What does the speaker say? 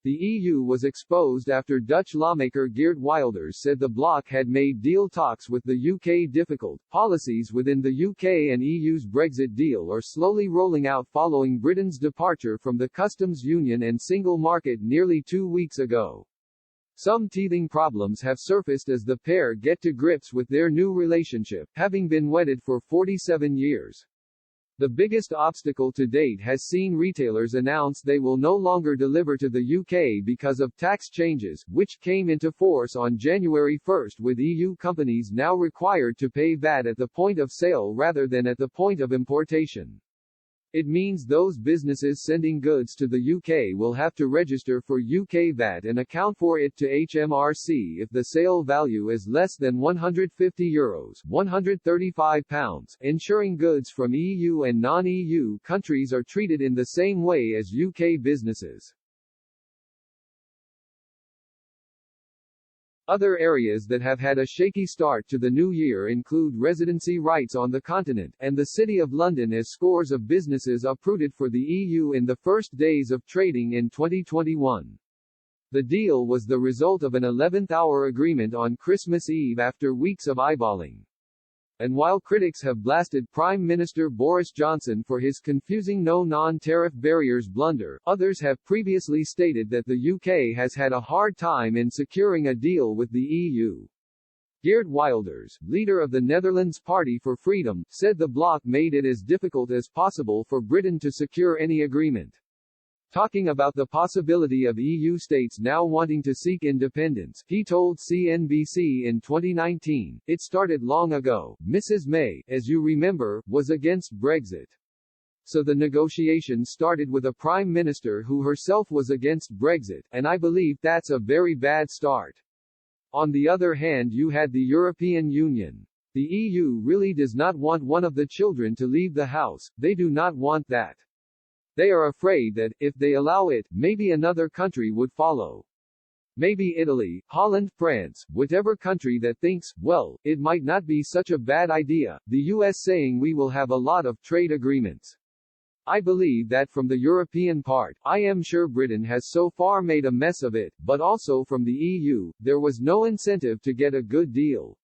The EU was exposed after Dutch lawmaker Geert Wilders said the bloc had made deal talks with the UK difficult. Policies within the UK and EU's Brexit deal are slowly rolling out following Britain's departure from the customs union and single market nearly 2 weeks ago. Some teething problems have surfaced as the pair get to grips with their new relationship, having been wedded for 47 years. The biggest obstacle to date has seen retailers announce they will no longer deliver to the UK because of tax changes, which came into force on January 1, with EU companies now required to pay VAT at the point of sale rather than at the point of importation. It means those businesses sending goods to the UK will have to register for UK VAT and account for it to HMRC if the sale value is less than €150, £135, ensuring goods from EU and non-EU countries are treated in the same way as UK businesses. Other areas that have had a shaky start to the new year include residency rights on the continent, and the City of London as scores of businesses uprooted for the EU in the first days of trading in 2021. The deal was the result of an 11th-hour agreement on Christmas Eve after weeks of eyeballing. And while critics have blasted Prime Minister Boris Johnson for his confusing no non-tariff barriers blunder, others have previously stated that the UK has had a hard time in securing a deal with the EU. Geert Wilders, leader of the Netherlands Party for Freedom, said the bloc made it as difficult as possible for Britain to secure any agreement. Talking about the possibility of EU states now wanting to seek independence, he told CNBC in 2019, "It started long ago. Mrs. May, as you remember, was against Brexit. So the negotiations started with a prime minister who herself was against Brexit, and I believe that's a very bad start. On the other hand, you had the European Union. The EU really does not want one of the children to leave the house, they do not want that. They are afraid that, if they allow it, maybe another country would follow. Maybe Italy, Holland, France, whatever country that thinks, well, it might not be such a bad idea, the US saying we will have a lot of trade agreements. I believe that from the European part, I am sure Britain has so far made a mess of it, but also from the EU, there was no incentive to get a good deal.